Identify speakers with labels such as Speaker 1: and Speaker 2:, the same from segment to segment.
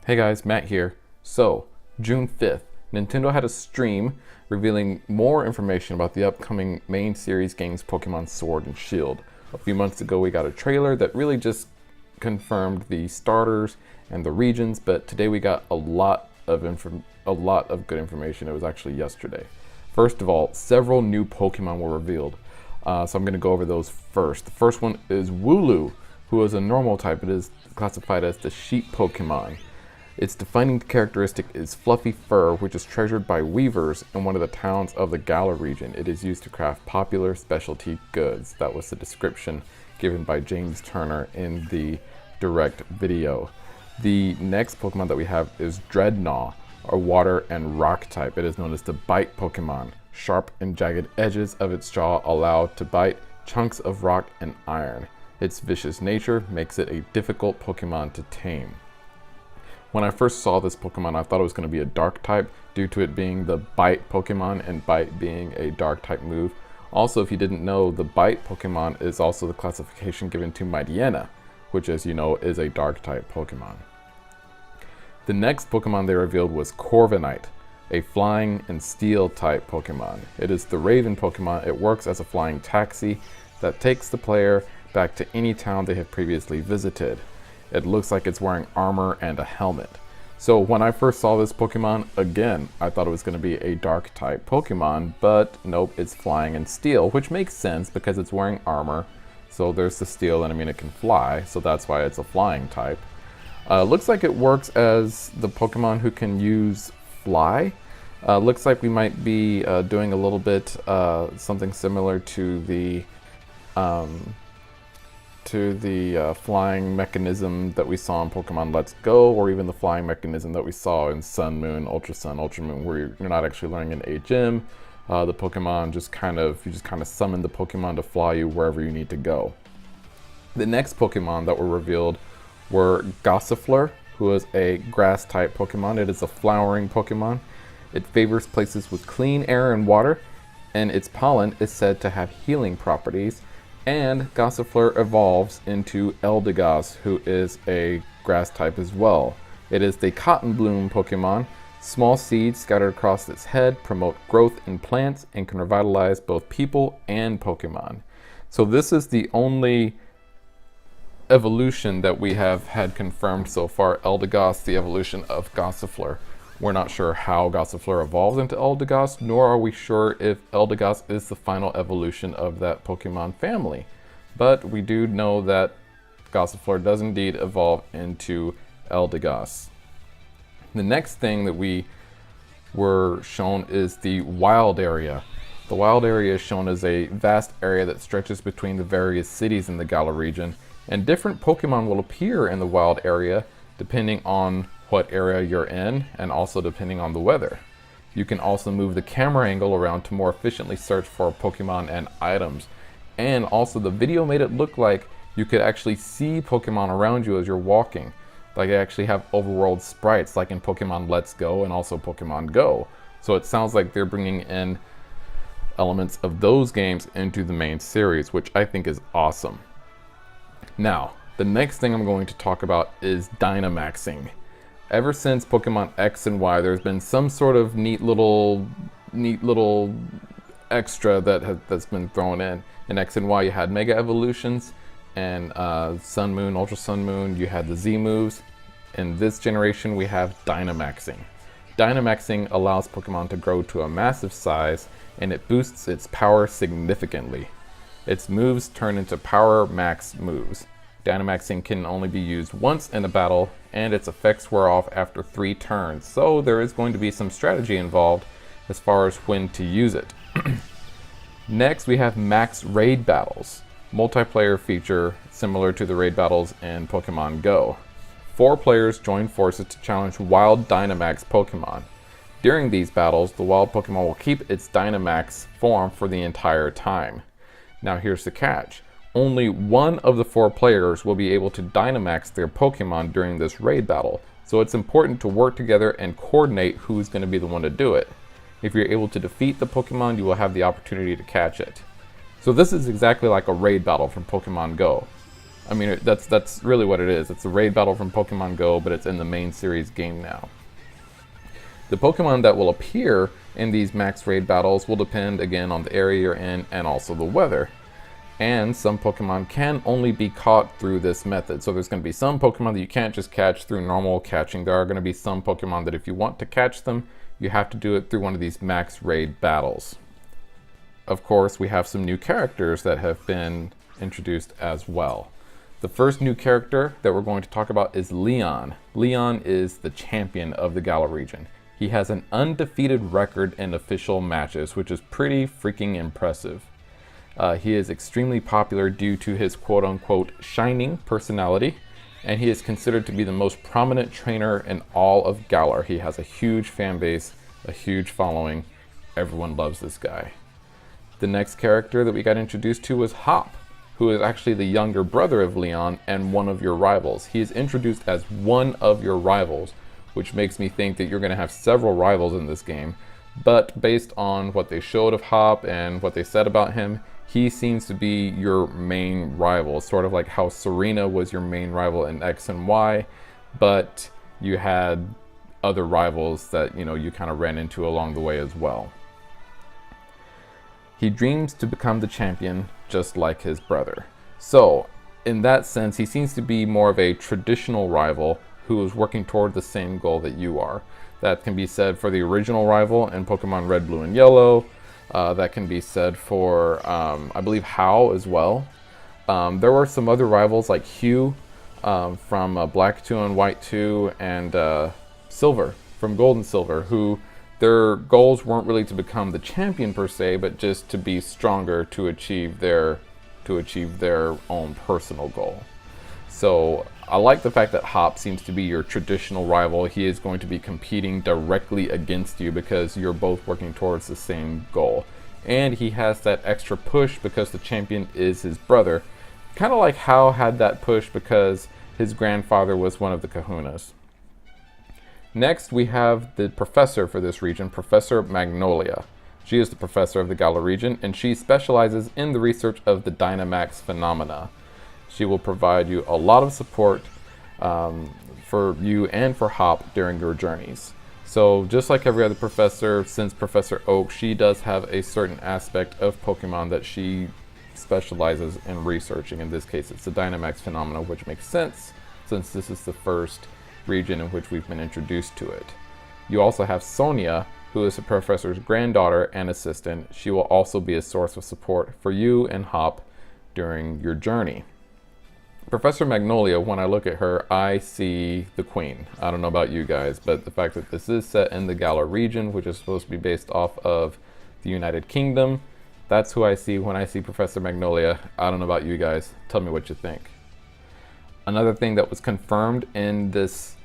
Speaker 1: Hey guys, Matt here. So, June 5th, Nintendo had a stream revealing more information about the upcoming main series games Pokemon Sword and Shield. A few months ago we got a trailer that really just confirmed the starters and the regions, but today we got a lot of good information. It was actually yesterday. First of all, several new Pokemon were revealed. So I'm going to go over those first. The first one is Wooloo, who is a normal type. It is classified as the sheep Pokemon. Its defining characteristic is fluffy fur, which is treasured by weavers in one of the towns of the Galar region. It is used to craft popular specialty goods. That was the description given by James Turner in the direct video. The next Pokemon that we have is Dreadnought, a water and rock type. It is known as the bite Pokemon. Sharp and jagged edges of its jaw allow it to bite chunks of rock and iron. Its vicious nature makes it a difficult Pokemon to tame. When I first saw this Pokemon, I thought it was going to be a dark type due to it being the bite Pokemon and bite being a dark type move. Also, if you didn't know, the bite Pokemon is also the classification given to Mightyena, which, as you know, is a dark type Pokemon. The next Pokemon they revealed was Corviknight, a flying and steel type Pokemon. It is the Raven Pokemon. It works as a flying taxi that takes the player back to any town they have previously visited. It looks like it's wearing armor and a helmet. So when I first saw this Pokemon, again, I thought it was going to be a dark type Pokemon, but nope, it's flying and steel, which makes sense because it's wearing armor. So there's the steel, and I mean it can fly, so that's why it's a flying type. Looks like it works as the Pokemon who can use fly. Looks like we might be doing a little bit something similar to the flying mechanism that we saw in Pokemon Let's Go, or even the flying mechanism that we saw in Sun, Moon, Ultra Sun, Ultra Moon, where you're not actually learning an HM. The Pokemon just kind of summon the Pokemon to fly you wherever you need to go. The next Pokemon that were revealed were Gossifleur, who is a grass type Pokemon. It is a flowering Pokemon. It favors places with clean air and water, and its pollen is said to have healing properties. And Gossifleur evolves into Eldegoss, who is a grass type as well. It is the Cotton Bloom Pokemon. Small seeds scattered across its head promote growth in plants and can revitalize both people and Pokemon. So this is the only evolution that we have had confirmed so far, Eldegoss, the evolution of Gossifleur. We're not sure how Gossifleur evolves into Eldegoss, nor are we sure if Eldegoss is the final evolution of that Pokemon family. But we do know that Gossifleur does indeed evolve into Eldegoss. The next thing that we were shown is the wild area. The wild area is shown as a vast area that stretches between the various cities in the Galar region, and different Pokemon will appear in the wild area depending on what area you're in, and also depending on the weather. You can also move the camera angle around to more efficiently search for Pokemon and items. And also the video made it look like you could actually see Pokemon around you as you're walking. Like they actually have overworld sprites like in Pokemon Let's Go and also Pokemon Go. So it sounds like they're bringing in elements of those games into the main series, which I think is awesome. Now, the next thing I'm going to talk about is Dynamaxing. Ever since Pokemon X and Y, there's been some sort of neat little extra that's been thrown in. In X and Y, you had Mega Evolutions, and Sun, Moon, Ultra Sun, Moon, you had the Z moves. In this generation, we have Dynamaxing. Dynamaxing allows Pokemon to grow to a massive size, and it boosts its power significantly. Its moves turn into Power Max moves. Dynamaxing can only be used once in a battle, and its effects wear off after 3 turns, so there is going to be some strategy involved as far as when to use it. Next, we have Max Raid Battles, multiplayer feature similar to the raid battles in Pokemon Go. 4 players join forces to challenge wild Dynamax Pokemon. During these battles, the wild Pokemon will keep its Dynamax form for the entire time. Now here's the catch. Only one of the 4 players will be able to Dynamax their Pokemon during this raid battle, so it's important to work together and coordinate who's going to be the one to do it. If you're able to defeat the Pokemon, you will have the opportunity to catch it. So this is exactly like a raid battle from Pokemon Go. I mean, that's really what it is. It's a raid battle from Pokemon Go, but it's in the main series game now. The Pokemon that will appear in these max raid battles will depend again on the area you're in and also the weather. And some Pokemon can only be caught through this method. So there's going to be some Pokemon that you can't just catch through normal catching. There are going to be some Pokemon that if you want to catch them, you have to do it through one of these max raid battles. Of course, we have some new characters that have been introduced as well. The first new character that we're going to talk about is Leon. Leon is the champion of the Galar region. He has an undefeated record in official matches, which is pretty freaking impressive. He is extremely popular due to his quote-unquote shining personality, and he is considered to be the most prominent trainer in all of Galar. He has a huge fan base, a huge following. Everyone loves this guy. The next character that we got introduced to was Hop, who is actually the younger brother of Leon and one of your rivals. He is introduced as one of your rivals, which makes me think that you're going to have several rivals in this game. But based on what they showed of Hop and what they said about him, he seems to be your main rival, sort of like how Serena was your main rival in X and Y, but you had other rivals that, you know, you kind of ran into along the way as well. He dreams to become the champion just like his brother. So, in that sense, he seems to be more of a traditional rival who is working toward the same goal that you are. That can be said for the original rival in Pokemon Red, Blue, and Yellow. That can be said for, I believe, How as well. There were some other rivals like Hugh from Black 2 and White 2, and Silver from Gold and Silver, who their goals weren't really to become the champion per se, but just to be stronger to achieve their own personal goal. So I like the fact that Hop seems to be your traditional rival. He is going to be competing directly against you because you're both working towards the same goal. And he has that extra push because the champion is his brother. Kind of like How had that push because his grandfather was one of the Kahunas. Next, we have the professor for this region, Professor Magnolia. She is the professor of the Galar region, and she specializes in the research of the Dynamax phenomena. She will provide you a lot of support for you and for Hop during your journeys. So just like every other professor, since Professor Oak, she does have a certain aspect of Pokemon that she specializes in researching. In this case, it's the Dynamax phenomena, which makes sense since this is the first region in which we've been introduced to it. You also have Sonia, who is the professor's granddaughter and assistant. She will also be a source of support for you and Hop during your journey. Professor Magnolia, when I look at her, I see the Queen. I don't know about you guys, but the fact that this is set in the Galar region, which is supposed to be based off of the United Kingdom, that's who I see when I see Professor Magnolia. I don't know about you guys. Tell me what you think. Another thing that was confirmed in this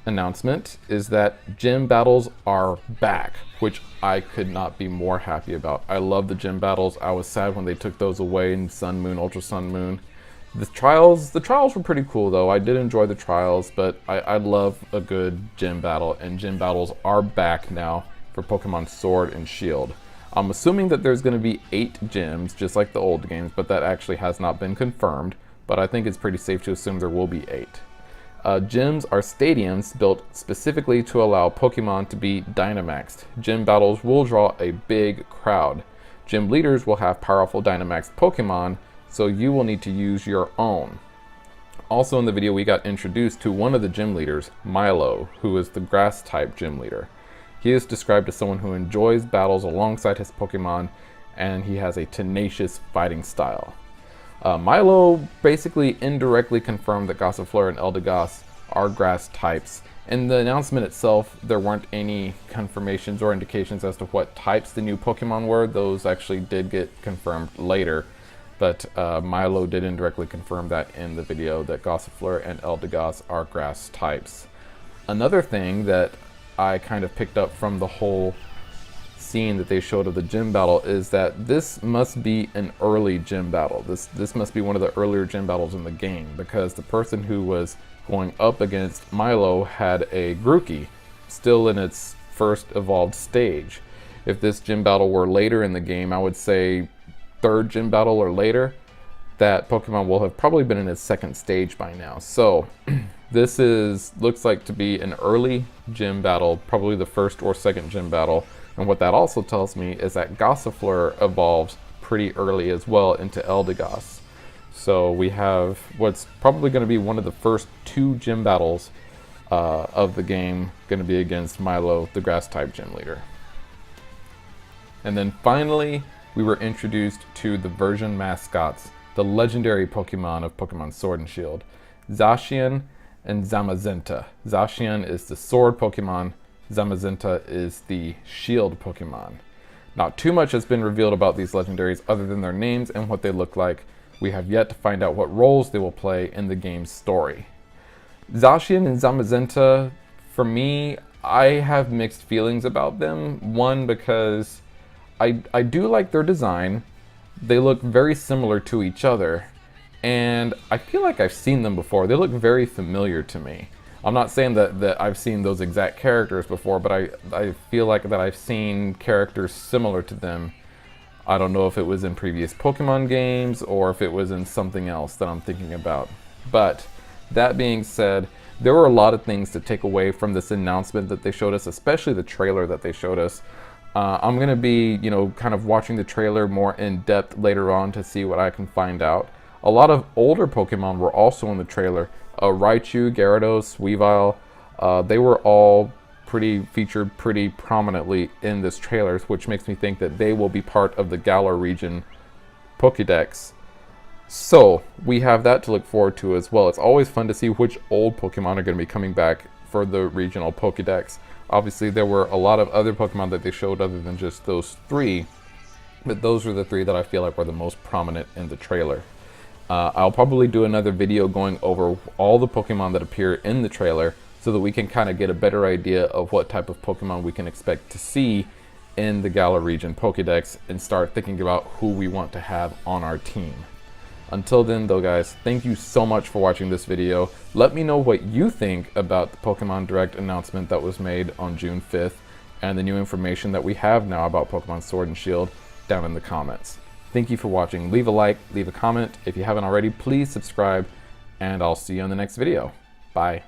Speaker 1: announcement is that gym battles are back, which I could not be more happy about. I love the gym battles. I was sad when they took those away in Sun Moon, Ultra Sun Moon. The trials were pretty cool though. I did enjoy the trials, but I love a good gym battle, and gym battles are back now for Pokemon Sword and Shield. I'm assuming that there's going to be 8 gyms, just like the old games, but that actually has not been confirmed. But I think it's pretty safe to assume there will be 8. Gyms are stadiums built specifically to allow Pokemon to be Dynamaxed. Gym battles will draw a big crowd. Gym leaders will have powerful Dynamaxed Pokemon, so you will need to use your own. Also in the video, we got introduced to one of the gym leaders, Milo, who is the Grass-type gym leader. He is described as someone who enjoys battles alongside his Pokemon, and he has a tenacious fighting style. Milo basically indirectly confirmed that Gossifleur and Eldegoss are grass types. In the announcement itself, there weren't any confirmations or indications as to what types the new Pokemon were. Those actually did get confirmed later, but Milo did indirectly confirm that in the video that Gossifleur and Eldegoss are grass types. Another thing that I kind of picked up from the whole scene that they showed of the gym battle is that this must be an early gym battle. This must be one of the earlier gym battles in the game, because the person who was going up against Milo had a Grookey still in its first evolved stage. If this gym battle were later in the game, I would say 3rd gym battle or later, that Pokemon will have probably been in its second stage by now. So this looks like to be an early gym battle, probably the first or second gym battle. And what that also tells me is that Gossifleur evolves pretty early as well into Eldegoss. So we have what's probably going to be one of the first 2 gym battles of the game, going to be against Milo, the grass type gym leader. And then finally, we were introduced to the version mascots, the legendary Pokemon of Pokemon Sword and Shield, Zacian and Zamazenta. Zacian is the sword Pokemon, Zamazenta is the shield Pokemon. Not too much has been revealed about these legendaries other than their names and what they look like. We have yet to find out what roles they will play in the game's story. Zacian and Zamazenta, for me, I have mixed feelings about them. One, because I do like their design. They look very similar to each other, and I feel like I've seen them before. They look very familiar to me. I'm not saying that I've seen those exact characters before, but I feel like that I've seen characters similar to them. I don't know if it was in previous Pokemon games or if it was in something else that I'm thinking about. But that being said, there were a lot of things to take away from this announcement that they showed us, especially the trailer that they showed us. I'm going to be, kind of watching the trailer more in depth later on to see what I can find out. A lot of older Pokemon were also in the trailer. Raichu, Gyarados, Weavile, they were all featured pretty prominently in this trailer, which makes me think that they will be part of the Galar region Pokédex. So we have that to look forward to as well. It's always fun to see which old Pokemon are going to be coming back for the regional Pokédex. Obviously, there were a lot of other Pokemon that they showed other than just those 3, but those were the 3 that I feel like were the most prominent in the trailer. I'll probably do another video going over all the Pokemon that appear in the trailer so that we can kind of get a better idea of what type of Pokemon we can expect to see in the Galar region Pokédex and start thinking about who we want to have on our team. Until then though guys, thank you so much for watching this video. Let me know what you think about the Pokemon Direct announcement that was made on June 5th and the new information that we have now about Pokemon Sword and Shield down in the comments. Thank you for watching. Leave a like, leave a comment. If you haven't already, please subscribe, and I'll see you in the next video. Bye.